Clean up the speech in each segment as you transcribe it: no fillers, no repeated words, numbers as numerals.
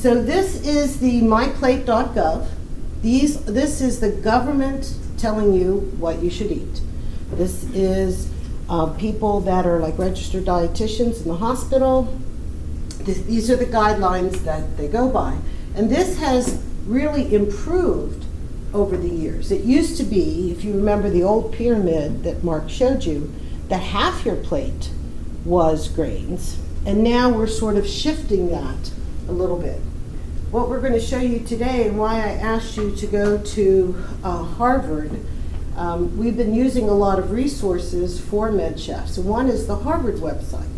So this is the myplate.gov. This is the government telling you what you should eat. This is people that are like registered dietitians in the hospital. These are the guidelines that they go by. And this has really improved over the years. It used to be, if you remember the old pyramid that Mark showed you, that half your plate was grains. And now we're sort of shifting that a little bit. What we're going to show you today, and why I asked you to go to Harvard, we've been using a lot of resources for med chefs. One is the Harvard website.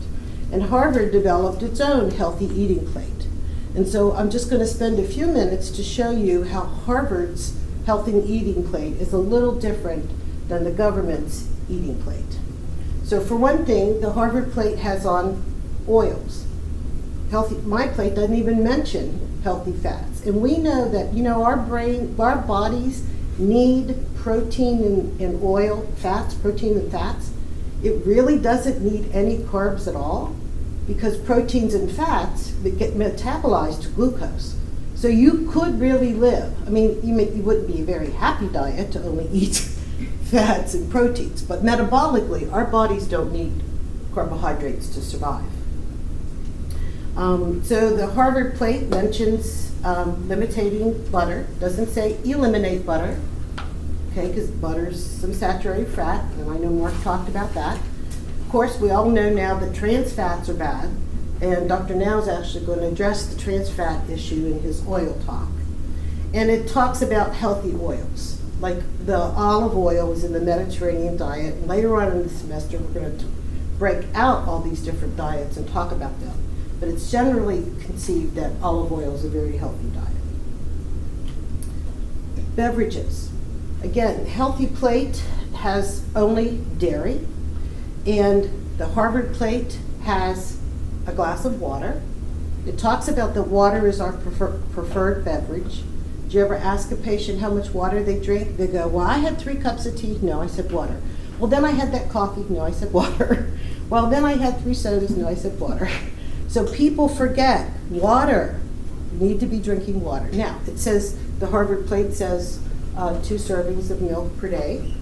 And Harvard developed its own healthy eating plate. And so I'm just going to spend a few minutes to show you how Harvard's healthy eating plate is a little different than the government's eating plate. So for one thing, the Harvard plate has on oils. Myplate doesn't even mention healthy fats. And we know that, our bodies need protein and oil, protein and fats. It really doesn't need any carbs at all, because proteins and fats get metabolized to glucose. So you could really live. I mean, you wouldn't be a very happy diet to only eat fats and proteins, but metabolically, our bodies don't need carbohydrates to survive. So the Harvard plate mentions limiting butter. Doesn't say eliminate butter, okay, because butter's some saturated fat, and I know Mark talked about that. Of course, we all know now that trans fats are bad, and Dr. Now is actually going to address the trans fat issue in his oil talk. And it talks about healthy oils, like the olive oil is in the Mediterranean diet. And later on in the semester, we're going to break out all these different diets and talk about them. But it's generally conceived that olive oil is a very healthy diet. Beverages. Again, healthy plate has only dairy, and the Harvard plate has a glass of water. It talks about that water is our preferred beverage. Do you ever ask a patient how much water they drink? They go, well, I had 3 cups of tea. No, I said water. Well, then I had that coffee. No, I said water. Well, then I had 3 sodas. No, I said water. So people forget water. You need to be drinking water. Now, it says, the Harvard plate says 2 servings of milk per day.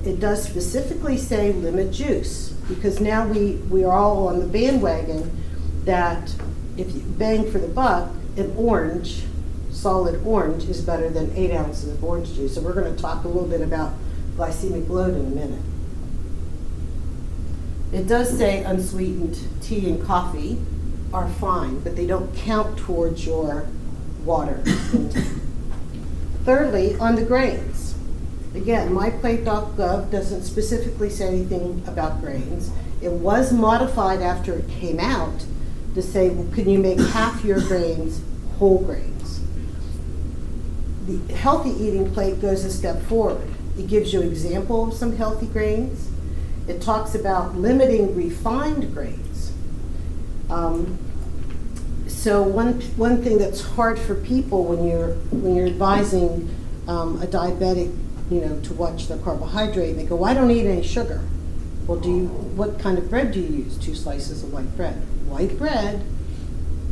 It does specifically say limit juice, because now we are all on the bandwagon that if you bang for the buck, an orange, solid orange, is better than 8 ounces of orange juice. So we're going to talk a little bit about glycemic load in a minute. It does say unsweetened tea and coffee are fine, but they don't count towards your water intake. Thirdly, on the grains. Again, myplate.gov doesn't specifically say anything about grains. It was modified after it came out to say, well, can you make half your grains whole grains? The healthy eating plate goes a step forward. It gives you an example of some healthy grains. It talks about limiting refined grains. So one thing that's hard for people when you're advising a diabetic, to watch the carbohydrate, they go, well, I don't eat any sugar. Well, what kind of bread do you use? 2 slices of white bread. White bread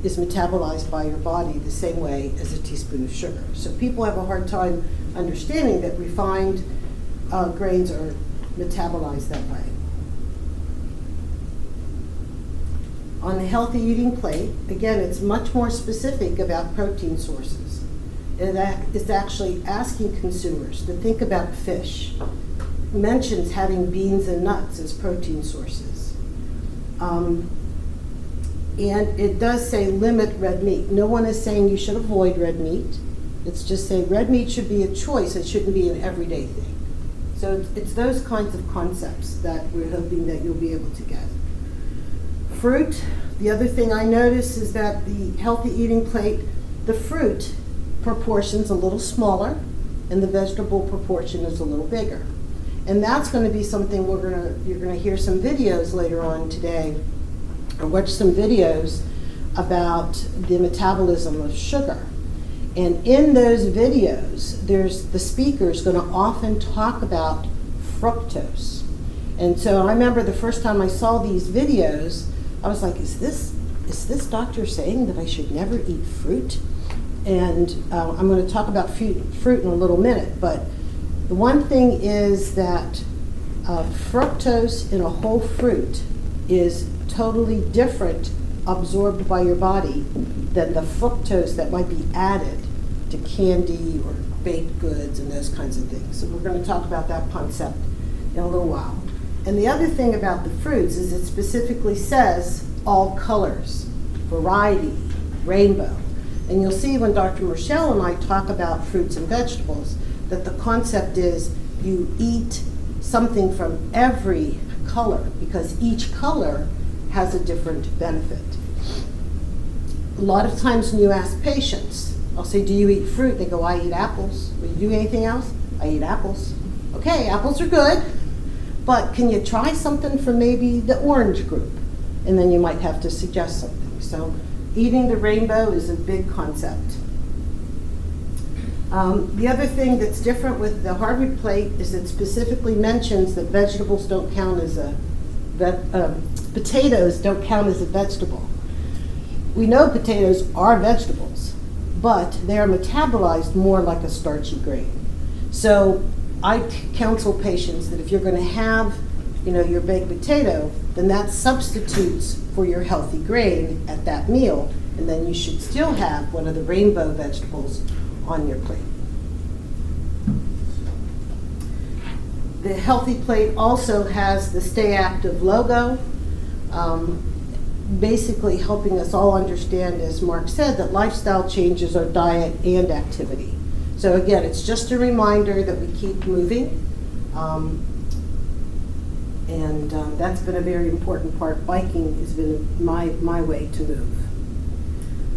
is metabolized by your body the same way as a teaspoon of sugar. So people have a hard time understanding that refined grains are metabolized that way. On the healthy eating plate, again, it's much more specific about protein sources. It's actually asking consumers to think about fish. It mentions having beans and nuts as protein sources. And it does say limit red meat. No one is saying you should avoid red meat. It's just saying red meat should be a choice. It shouldn't be an everyday thing. So it's those kinds of concepts that we're hoping that you'll be able to get. Fruit. The other thing I noticed is that the healthy eating plate, the fruit proportion's a little smaller and the vegetable proportion is a little bigger. And that's going to be something you're going to hear some videos later on today, or watch some videos about the metabolism of sugar. And in those videos, the speaker's going to often talk about fructose. And so I remember the first time I saw these videos, I was like, is this is this doctor saying that I should never eat fruit? And I'm going to talk about fruit in a little minute, but the one thing is that fructose in a whole fruit is totally different absorbed by your body than the fructose that might be added to candy or baked goods and those kinds of things. So we're going to talk about that concept in a little while. And the other thing about the fruits is it specifically says all colors, variety, rainbow. And you'll see when Dr. Michelle and I talk about fruits and vegetables that the concept is you eat something from every color because each color has a different benefit. A lot of times when you ask patients, I'll say, do you eat fruit? They go, I eat apples. Will you do anything else? I eat apples. Okay, apples are good, but can you try something from maybe the orange group? And then you might have to suggest something. So eating the rainbow is a big concept. The other thing that's different with the Harvard plate is it specifically mentions that vegetables don't count as potatoes don't count as a vegetable. We know potatoes are vegetables, but they are metabolized more like a starchy grain. So I counsel patients that if you're going to have, your baked potato, then that substitutes for your healthy grain at that meal, and then you should still have one of the rainbow vegetables on your plate. The Healthy Plate also has the Stay Active logo, basically helping us all understand, as Mark said, that lifestyle changes are diet and activity. So again, it's just a reminder that we keep moving, and that's been a very important part. Biking has been my way to move.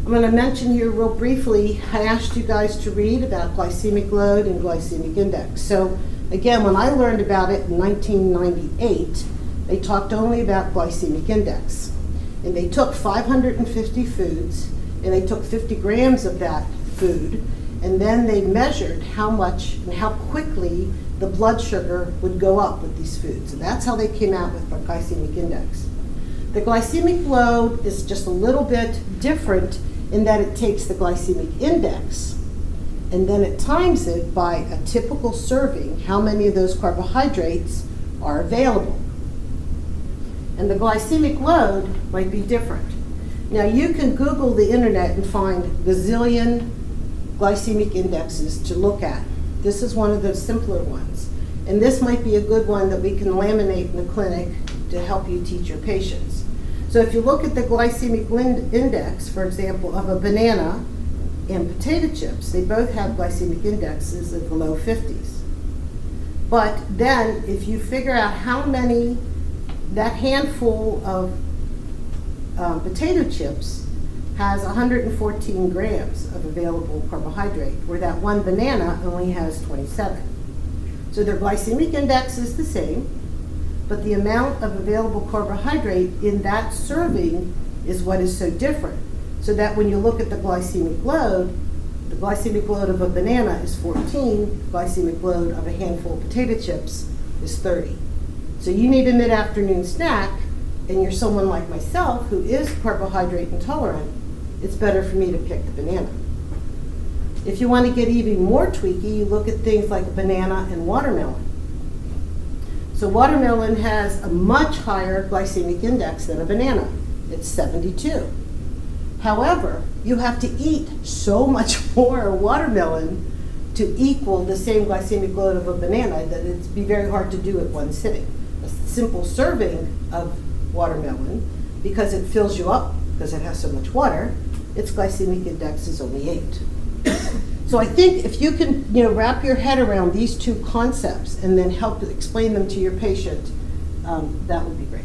I'm going to mention here real briefly, I asked you guys to read about glycemic load and glycemic index. So again, when I learned about it in 1998, they talked only about glycemic index. And they took 550 foods, and they took 50 grams of that food, and then they measured how much and how quickly the blood sugar would go up with these foods. And that's how they came out with the glycemic index. The glycemic load is just a little bit different in that it takes the glycemic index and then it times it by a typical serving, how many of those carbohydrates are available. And the glycemic load might be different. Now you can Google the internet and find gazillion glycemic indexes to look at. This is one of the simpler ones. And this might be a good one that we can laminate in the clinic to help you teach your patients. So if you look at the glycemic index, for example, of a banana and potato chips, they both have glycemic indexes of the low 50s. But then if you figure out how many, that handful of potato chips has 114 grams of available carbohydrate, where that one banana only has 27. So their glycemic index is the same, but the amount of available carbohydrate in that serving is what is so different. So that when you look at the glycemic load of a banana is 14, glycemic load of a handful of potato chips is 30. So you need a mid-afternoon snack, and you're someone like myself who is carbohydrate intolerant, it's better for me to pick the banana. If you want to get even more tweaky, you look at things like a banana and watermelon. So watermelon has a much higher glycemic index than a banana. It's 72. However, you have to eat so much more watermelon to equal the same glycemic load of a banana that it'd be very hard to do at one sitting. A simple serving of watermelon, because it fills you up because it has so much water, its glycemic index is only 8. So I think if you can, wrap your head around these two concepts and then help explain them to your patient, that would be great.